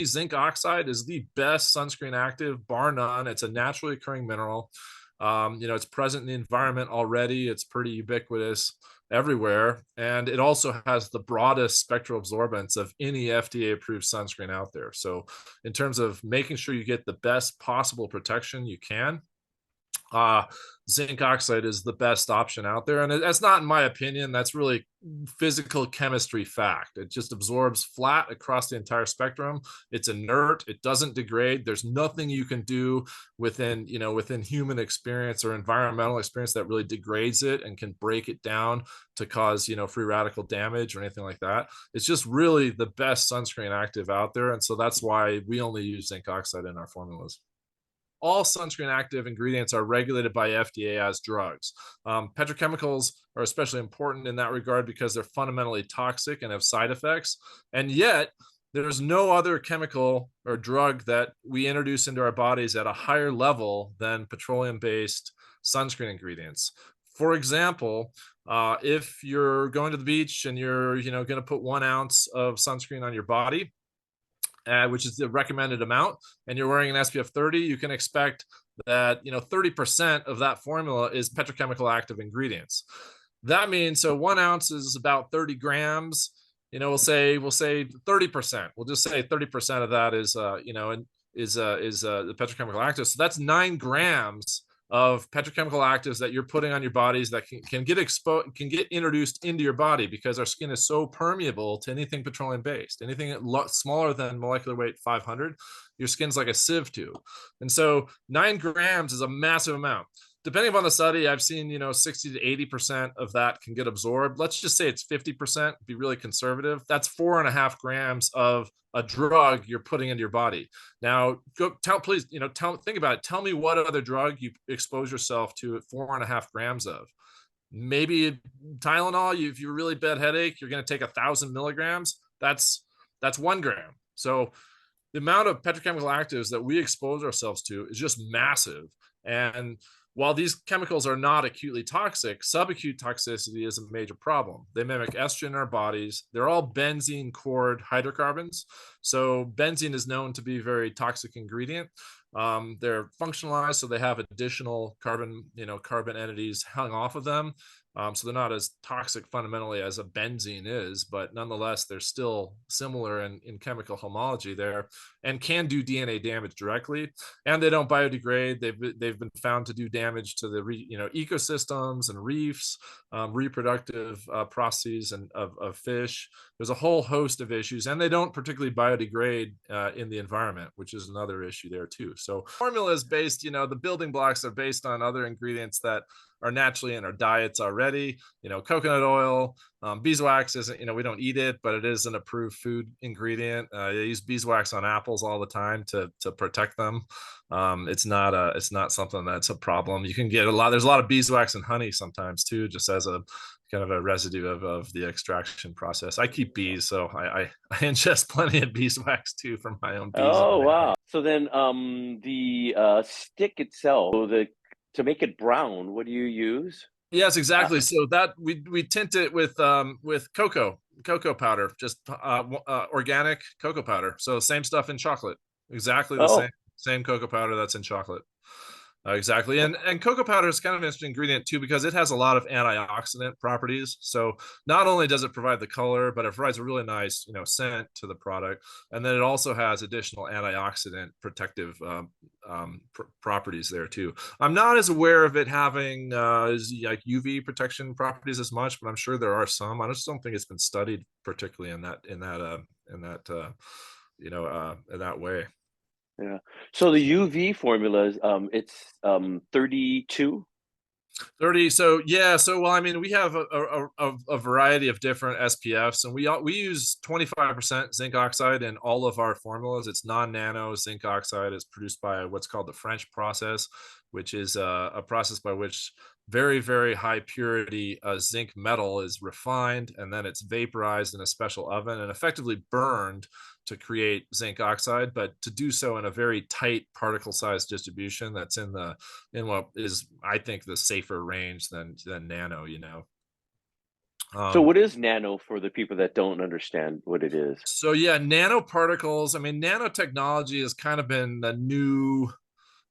Zinc oxide is the best sunscreen active, bar none. It's a naturally occurring mineral. It's present in the environment already. It's pretty ubiquitous everywhere. And it also has the broadest spectral absorbance of any FDA approved sunscreen out there. So in terms of making sure you get the best possible protection you can, zinc oxide is the best option out there. And that's not in my opinion, that's really physical chemistry fact. It just absorbs flat across the entire spectrum. It's inert, it doesn't degrade. There's nothing you can do within human experience or environmental experience that really degrades it and can break it down to cause free radical damage or anything like that. It's just really the best sunscreen active out there. And so that's why we only use zinc oxide in our formulas. All sunscreen active ingredients are regulated by FDA as drugs. Petrochemicals are especially important in that regard because they're fundamentally toxic and have side effects. And yet, there's no other chemical or drug that we introduce into our bodies at a higher level than petroleum-based sunscreen ingredients. For example, if you're going to the beach and you're going to put 1 ounce of sunscreen on your body, which is the recommended amount, and you're wearing an SPF 30, you can expect that 30% of that formula is petrochemical active ingredients. That means 1 ounce is about 30 grams. We'll say 30%. We'll just say 30% of that is the petrochemical active. So that's 9 grams of petrochemical actives that you're putting on your bodies that can get introduced into your body, because our skin is so permeable to anything petroleum based. Anything smaller than molecular weight 500, your skin's like a sieve tube. And so 9 grams is a massive amount. Depending upon the study, I've seen 60 to 80% of that can get absorbed. Let's just say it's 50%, be really conservative. That's 4.5 grams of a drug you're putting into your body. Now, think about it. Tell me what other drug you expose yourself to at 4.5 grams of. Maybe Tylenol. If you're really bad headache, you're going to take 1,000 milligrams. That's 1 gram. So the amount of petrochemical actives that we expose ourselves to is just massive. And while these chemicals are not acutely toxic, subacute toxicity is a major problem. They mimic estrogen in our bodies. They're all benzene cored hydrocarbons. So benzene is known to be a very toxic ingredient. They're functionalized, so they have additional carbon entities hung off of them. So they're not as toxic fundamentally as a benzene is, but nonetheless, they're still similar in chemical homology there and can do DNA damage directly. And they don't biodegrade. They've been found to do damage to the ecosystems and reefs, reproductive processes of fish. There's a whole host of issues, and they don't particularly biodegrade in the environment, which is another issue there too. So formula is based, the building blocks are based on other ingredients that are naturally in our diets already. Coconut oil, beeswax isn't, we don't eat it, but it is an approved food ingredient. They use beeswax on apples all the time to protect them. It's not something that's a problem. You can get there's a lot of beeswax in honey sometimes too, just as a kind of a residue of the extraction process. I keep bees, so I ingest plenty of beeswax too from my own bees. Oh, wow. So then the stick itself, to make it brown, what do you use? Yes, exactly. So that we tint it with cocoa powder, just organic cocoa powder. So same stuff in chocolate, exactly the same cocoa powder that's in chocolate. Exactly. And cocoa powder is kind of an interesting ingredient too, because it has a lot of antioxidant properties. So not only does it provide the color, but it provides a really nice, scent to the product. And then it also has additional antioxidant protective properties there too. I'm not as aware of it having like UV protection properties as much, but I'm sure there are some. I just don't think it's been studied particularly in that way. Yeah. So the UV formulas, it's 32. 30. So yeah. So well, I mean, we have a variety of different SPFs, and we use 25% zinc oxide in all of our formulas. It's non-nano zinc oxide. It's produced by what's called the French process, which is a process by which very, very high purity zinc metal is refined, and then it's vaporized in a special oven and effectively burned to create zinc oxide, but to do so in a very tight particle size distribution that's in what is, I think, the safer range than nano. So Um, what is nano for the people that don't understand what it is? so yeah, nanoparticles. I mean, nanotechnology has kind of been the new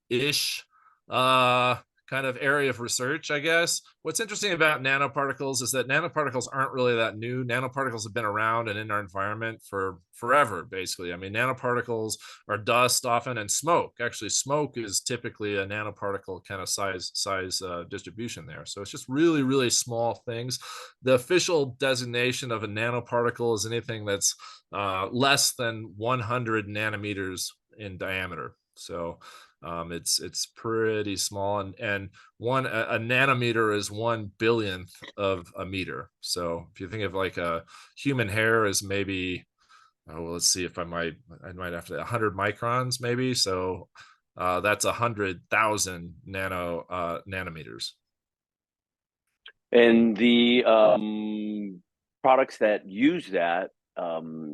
ish uh, kind of area of research, I guess. What's interesting about nanoparticles is that nanoparticles aren't really that new. Nanoparticles have been around and in our environment for forever, basically. I mean, nanoparticles are dust often and smoke. Actually, smoke is typically a nanoparticle kind of size distribution there. So it's just really, really small things. The official designation of a nanoparticle is anything that's less than 100 nanometers in diameter. So it's pretty small, and a nanometer is 1 billionth of a meter. So if you think of like a human hair is maybe, oh, well, let's see if I might have to 100 microns maybe. So that's 100,000 nanometers. And the products that use that,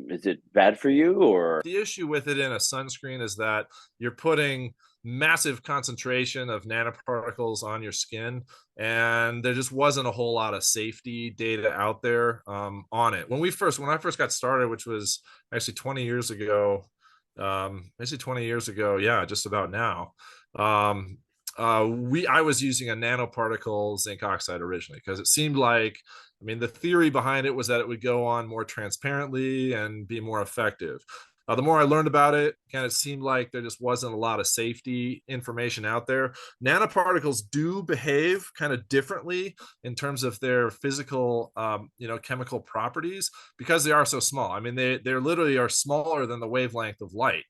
is it bad for you or? The issue with it in a sunscreen is that you're putting massive concentration of nanoparticles on your skin, and there just wasn't a whole lot of safety data out there on it. When I first got started, which was actually 20 years ago, basically 20 years ago, yeah, just about now. Um, I was using a nanoparticle zinc oxide originally because it seemed like, I mean, the theory behind it was that it would go on more transparently and be more effective. The more I learned about it, kind of seemed like there just wasn't a lot of safety information out there. Nanoparticles do behave kind of differently in terms of their physical, chemical properties because they are so small. I mean, they literally are smaller than the wavelength of light.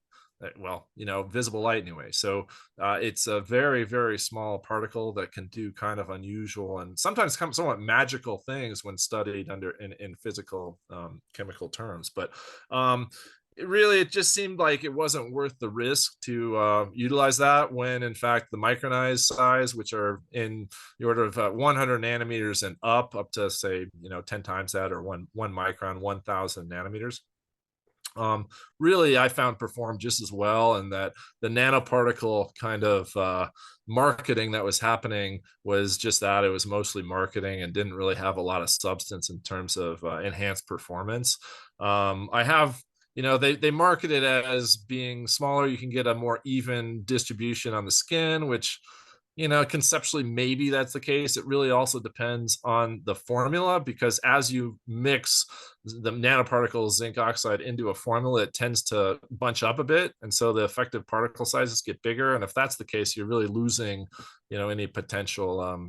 Well, visible light anyway. So it's a very, very small particle that can do kind of unusual and sometimes somewhat magical things when studied in physical chemical terms. But it just seemed like it wasn't worth the risk to utilize that when in fact the micronized size, which are in the order of 100 nanometers and up to say 10 times that, or one micron, 1,000 nanometers, really I found performed just as well, and that the nanoparticle kind of marketing that was happening was just that. It was mostly marketing and didn't really have a lot of substance in terms of enhanced performance. I have, they market it as being smaller. You can get a more even distribution on the skin, which, conceptually, maybe that's the case. It really also depends on the formula, because as you mix the nanoparticles zinc oxide into a formula, it tends to bunch up a bit. And so the effective particle sizes get bigger. And if that's the case, you're really losing, any potential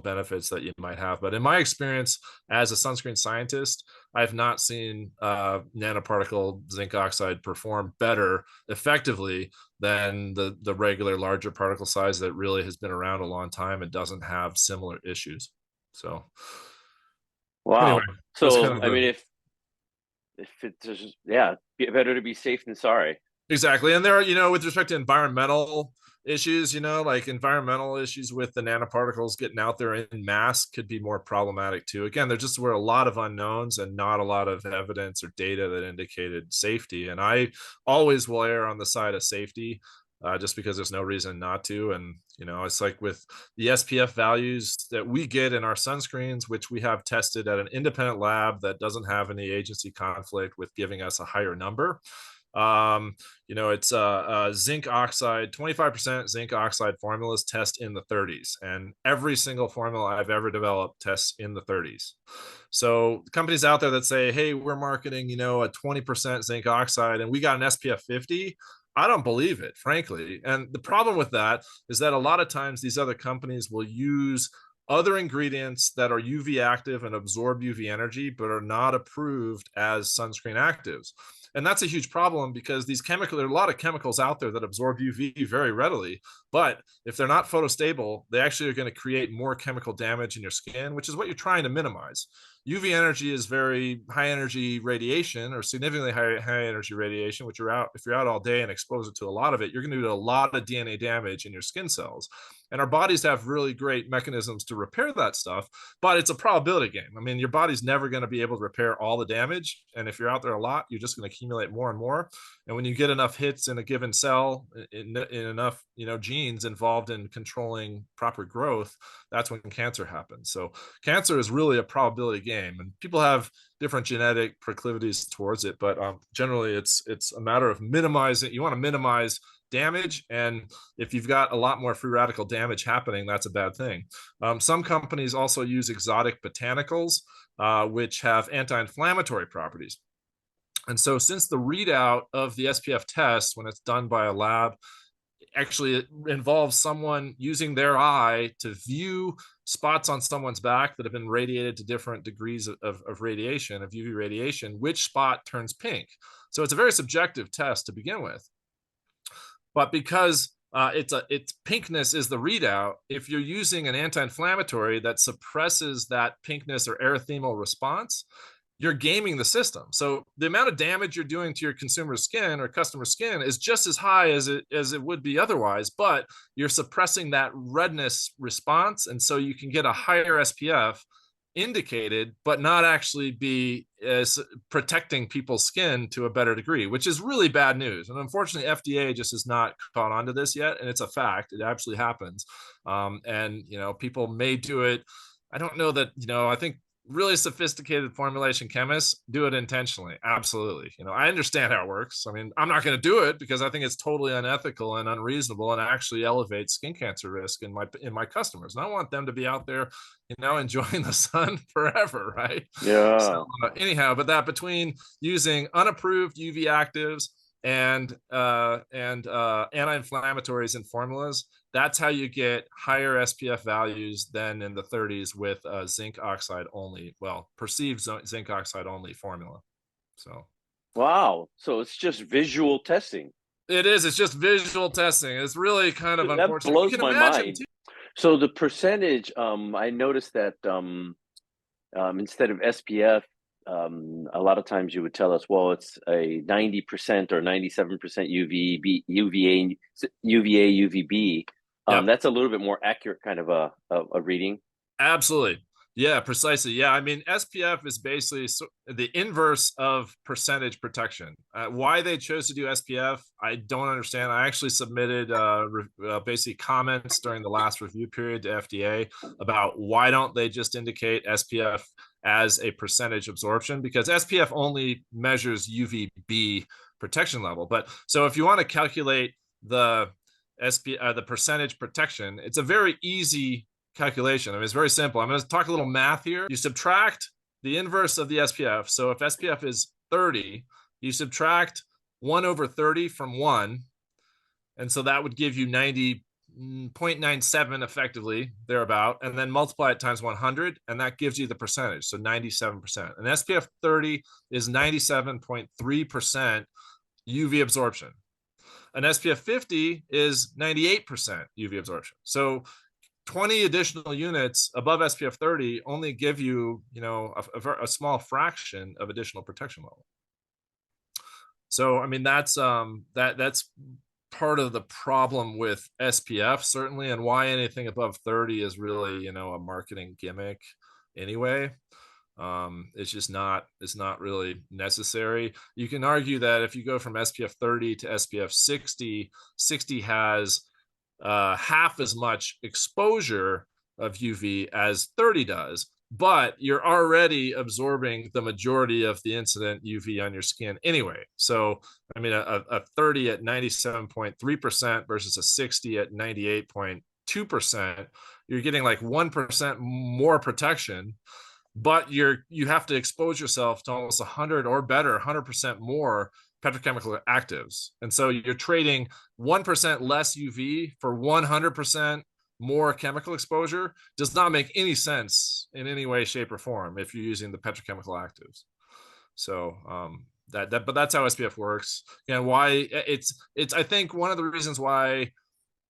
benefits that you might have. But in my experience as a sunscreen scientist, I've not seen nanoparticle zinc oxide perform better effectively than the regular larger particle size that really has been around a long time and doesn't have similar issues. So anyway, Wow. that's kind So of I mean, the if it's just, yeah, better to be safe than sorry. exactly. And there are, with respect to environmental issues, like environmental issues with the nanoparticles getting out there in mass could be more problematic too. Again, there just were a lot of unknowns and not a lot of evidence or data that indicated safety. And I always will err on the side of safety. Just because there's no reason not to. And, it's like with the SPF values that we get in our sunscreens, which we have tested at an independent lab that doesn't have any agency conflict with giving us a higher number. It's zinc oxide, 25% zinc oxide formulas test in the 30s, and every single formula I've ever developed tests in the 30s. So companies out there that say, hey, we're marketing, a 20% zinc oxide and we got an SPF 50, I don't believe it, frankly. And the problem with that is that a lot of times these other companies will use other ingredients that are UV active and absorb UV energy, but are not approved as sunscreen actives. And that's a huge problem because there are a lot of chemicals out there that absorb UV very readily. But if they're not photostable, they actually are going to create more chemical damage in your skin, which is what you're trying to minimize. UV energy is very high energy radiation, or significantly high energy radiation, which if you're out all day and exposed to a lot of it, you're going to do a lot of DNA damage in your skin cells. and our bodies have really great mechanisms to repair that stuff, but it's a probability game. I mean, your body's never going to be able to repair all the damage, and if you're out there a lot, you're just going to accumulate more and more. And when you get enough hits in a given cell, in enough genes involved in controlling proper growth, that's when cancer happens. So cancer is really a probability game, and people have different genetic proclivities towards it, but generally it's a matter of minimizing. You want to minimize damage, and if you've got a lot more free radical damage happening, that's a bad thing. Some companies also use exotic botanicals, which have anti-inflammatory properties. And so since the readout of the SPF test, when it's done by a lab, actually it involves someone using their eye to view spots on someone's back that have been radiated to different degrees of radiation, of UV radiation, which spot turns pink. So it's a very subjective test to begin with. But because its pinkness is the readout, if you're using an anti-inflammatory that suppresses that pinkness or erythemal response, you're gaming the system. So the amount of damage you're doing to your consumer's skin or customer skin is just as high as it would be otherwise, but you're suppressing that redness response. And so you can get a higher SPF indicated, but not actually be as protecting people's skin to a better degree, which is really bad news. And unfortunately, FDA just has not caught on to this yet. And it's a fact. It actually happens. And, people may do it. I don't know that, I think really sophisticated formulation chemists do it intentionally. Absolutely. I understand how it works. I mean, I'm not going to do it because I think it's totally unethical and unreasonable and actually elevates skin cancer risk in my customers. And I want them to be out there, enjoying the sun forever. Right. Yeah. So anyhow, but that between using unapproved UV actives and anti-inflammatories in formulas, that's how you get higher SPF values than in the 30s with zinc oxide only, perceived zinc oxide only formula. So wow, so it's just visual testing. It is. It's just visual testing. It's really kind of unfortunate. That blows my mind. So the percentage, I noticed that instead of SPF, a lot of times you would tell us, well, it's a 90% or 97% UVA, UVB. Yep. That's a little bit more accurate kind of a reading. Absolutely. Yeah, precisely. Yeah, I mean, SPF is basically the inverse of percentage protection. Why they chose to do SPF, I don't understand. I actually submitted basically comments during the last review period to FDA about why don't they just indicate SPF as a percentage absorption, because SPF only measures UVB protection level. But so if you want to calculate the percentage protection, it's a very easy calculation. I mean, it's very simple. I'm going to talk a little math here. You subtract the inverse of the SPF. So if SPF is 30, you subtract 1 over 30 from 1. And so that would give you 90.97 effectively, thereabout, and then multiply it times 100, and that gives you the percentage, so 97%. And SPF 30 is 97.3% UV absorption. An SPF 50 is 98% UV absorption. So 20 additional units above SPF 30 only give you, a small fraction of additional protection level. So, I mean, that's part of the problem with SPF, certainly, and why anything above 30 is really, a marketing gimmick anyway. It's not really necessary. You can argue that if you go from SPF 30 to SPF 60, 60 has half as much exposure of UV as 30 does, but you're already absorbing the majority of the incident UV on your skin anyway. So, I mean, a 30 at 97.3% versus a 60 at 98.2%, you're getting like 1% more protection, but you have to expose yourself to almost 100 or better, 100% more petrochemical actives. And so you're trading 1% less UV for 100% more chemical exposure. Does not make any sense in any way, shape, or form if you're using the petrochemical actives. So but that's how SPF works. And why it's I think one of the reasons why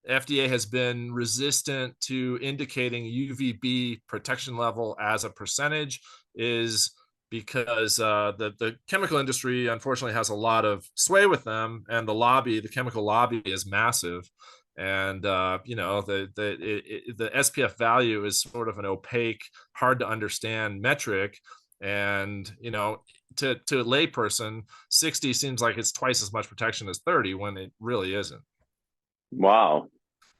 FDA has been resistant to indicating UVB protection level as a percentage is because the chemical industry, unfortunately, has a lot of sway with them, and the chemical lobby is massive. And you know, the SPF value is sort of an opaque, hard to understand metric. And you know, to a layperson, 60 seems like it's twice as much protection as 30 when it really isn't. Wow.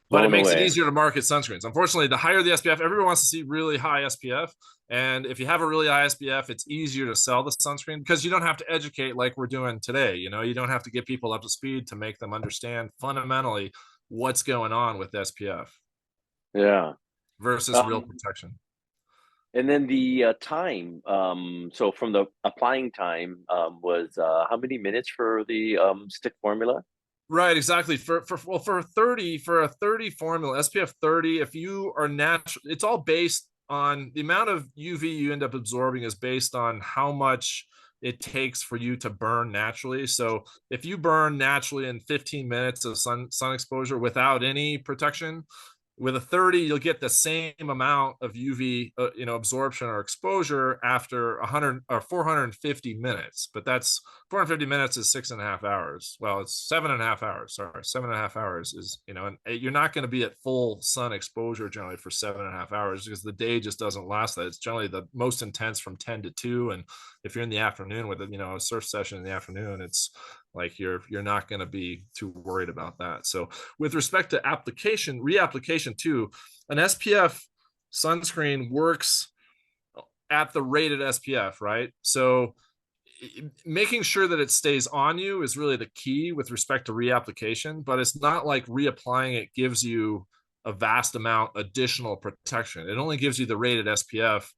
But it Blown makes it away. easier to market sunscreens. Unfortunately, the higher the SPF, everyone wants to see really high SPF. And if you have a really high SPF, it's easier to sell the sunscreen because you don't have to educate like we're doing today. You know, you don't have to get people up to speed to make them understand fundamentally what's going on with SPF Yeah. versus real Um, protection. and then the time, so from the applying time, was how many minutes for the stick formula? Right, exactly. For a 30 formula, SPF 30, if you are natural, it's all based on the amount of UV you end up absorbing is based on how much it takes for you to burn naturally. So if you burn naturally in 15 minutes of sun exposure without any protection, with a 30 you'll get the same amount of UV you know, absorption or exposure after 100 or 450 minutes. But that's 450 minutes is 6.5 hours. Well, it's 7.5 hours. Sorry, 7.5 hours is, you know, and you're not going to be at full sun exposure generally for 7.5 hours because the day just doesn't last that. It's generally the most intense from 10 to 2. And if you're in the afternoon with it, you know, a surf session in the afternoon, it's like you're not going to be too worried about that. So with respect to application, reapplication too, an SPF sunscreen works at the rated SPF, right? So making sure that it stays on you is really the key with respect to reapplication, but it's not like reapplying it gives you a vast amount additional protection. It only gives you the rated SPF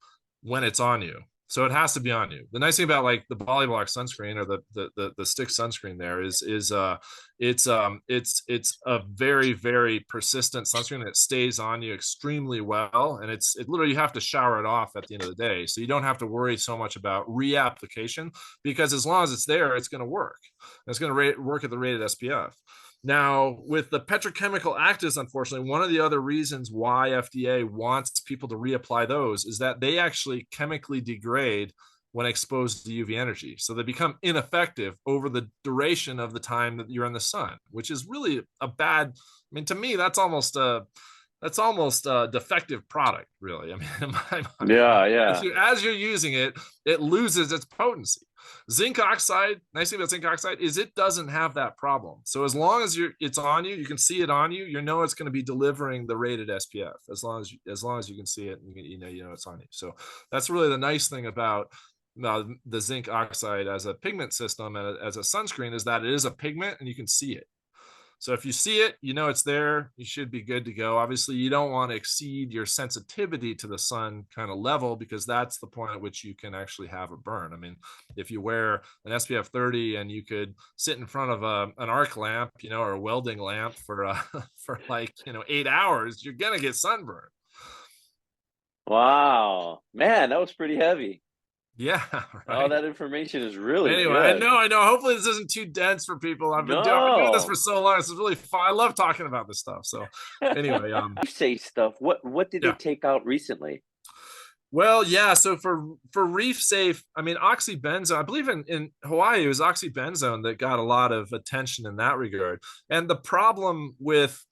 when it's on you. So it has to be on you. The nice thing about like the Polyblock sunscreen or the stick sunscreen there it's a very persistent sunscreen that stays on you extremely well, and it literally, you have to shower it off at the end of the day, so you don't have to worry so much about reapplication because as long as it's there, it's going to work. It's going to work at the rated SPF. Now, with the petrochemical actives, unfortunately, one of the other reasons why FDA wants people to reapply those is that they actually chemically degrade when exposed to UV energy. So they become ineffective over the duration of the time that you're in the sun, which is really a bad, I mean, to me, that's almost a defective product, really. I mean, in my mind, Yeah, yeah. as you're using it, it loses its potency. Zinc oxide, nice thing about zinc oxide is it doesn't have that problem. So as long as it's on you, you can see it on you, you know it's going to be delivering the rated SPF as long as you can see it and you know it's on you. So that's really the nice thing about the zinc oxide as a pigment system and as a sunscreen is that it is a pigment and you can see it. So if you see it, you know it's there, you should be good to go. Obviously, you don't want to exceed your sensitivity to the sun kind of level because that's the point at which you can actually have a burn. I mean, if you wear an SPF 30 and you could sit in front of an arc lamp, you know, or a welding lamp for for like, you know, 8 hours, you're gonna get sunburn. Wow. Man, that was pretty heavy. Yeah, All right. that information is really Anyway, I good. know, I know. Hopefully, this isn't too dense for people. I've been doing this for No. so long. It's really fun. I love talking about this stuff. So, anyway, You say stuff. What did they yeah. take out recently? Well, yeah. So for Reef Safe, I mean, oxybenzone. I believe in Hawaii, it was oxybenzone that got a lot of attention in that regard. And the problem with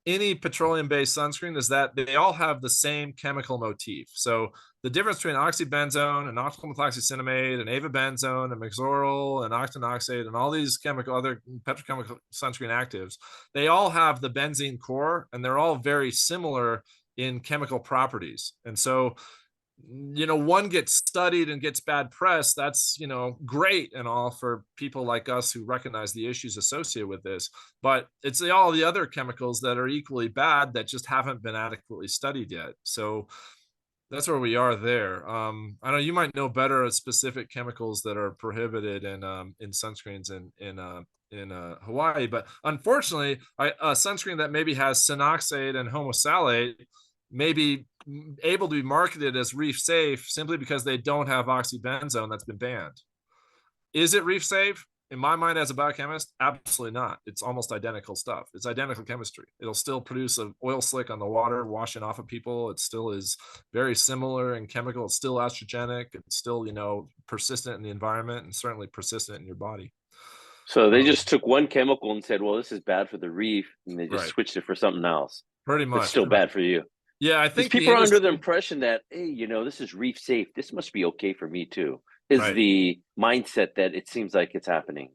any petroleum-based sunscreen is that they all have the same chemical motif. So the difference between oxybenzone and octylmethoxycinnamide and avobenzone and mexoryl and octinoxate and all these other petrochemical sunscreen actives, they all have the benzene core and they're all very similar in chemical properties. And so, you know, one gets studied and gets bad press, that's, you know, great and all for people like us who recognize the issues associated with this, but it's all the other chemicals that are equally bad that just haven't been adequately studied yet. So that's where we are there. I know you might know better at specific chemicals that are prohibited in sunscreens in Hawaii, but unfortunately, a sunscreen that maybe has sinoxate and homosalate may be able to be marketed as reef safe simply because they don't have oxybenzone that's been banned. Is it reef safe? In my mind, as a biochemist, absolutely not. It's almost identical stuff. It's identical chemistry. It'll still produce an oil slick on the water, washing off of people. It still is very similar in chemical. It's still estrogenic. It's still, you know, persistent in the environment and certainly persistent in your body. So they Um, just took one chemical and said, "Well, this is bad for the reef," and they just right. switched it for something else. Pretty That's much. still bad for you. Yeah, I Because think the people are under the industry, impression that, hey, this is reef safe. This must be okay for me too. Is right. the mindset that it seems like it's happening.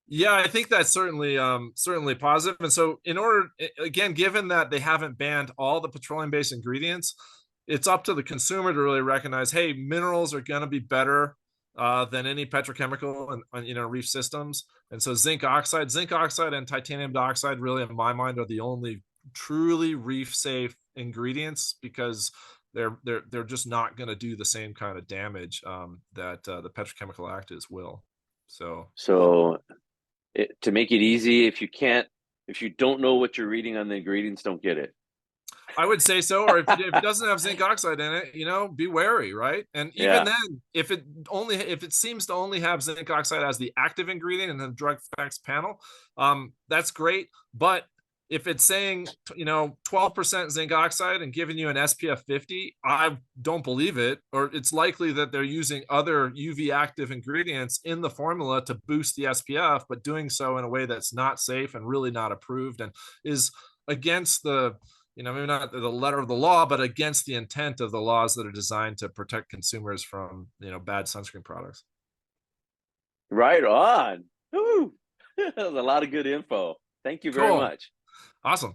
Yeah, I think that's certainly positive. And so in order, again, given that they haven't banned all the petroleum-based ingredients, it's up to the consumer to really recognize, hey, minerals are going to be better than any petrochemical and reef systems. And so zinc oxide and titanium dioxide really in my mind are the only truly reef safe ingredients, because they're just not going to do the same kind of damage that the petrochemical actives will. So So to make it easy, if you don't know what you're reading on the ingredients, don't get it. I would say so. Or if it doesn't have zinc oxide in it, be wary, right? And even Yeah. then, if it seems to only have zinc oxide as the active ingredient in the drug facts panel, that's great. But if it's saying 12% zinc oxide and giving you an SPF 50, I don't believe it. Or it's likely that they're using other UV active ingredients in the formula to boost the SPF, but doing so in a way that's not safe and really not approved and is against the maybe not the letter of the law, but against the intent of the laws that are designed to protect consumers from, bad sunscreen products. Right on. Woo. That was a lot of good info. Thank you very Cool. much. Awesome.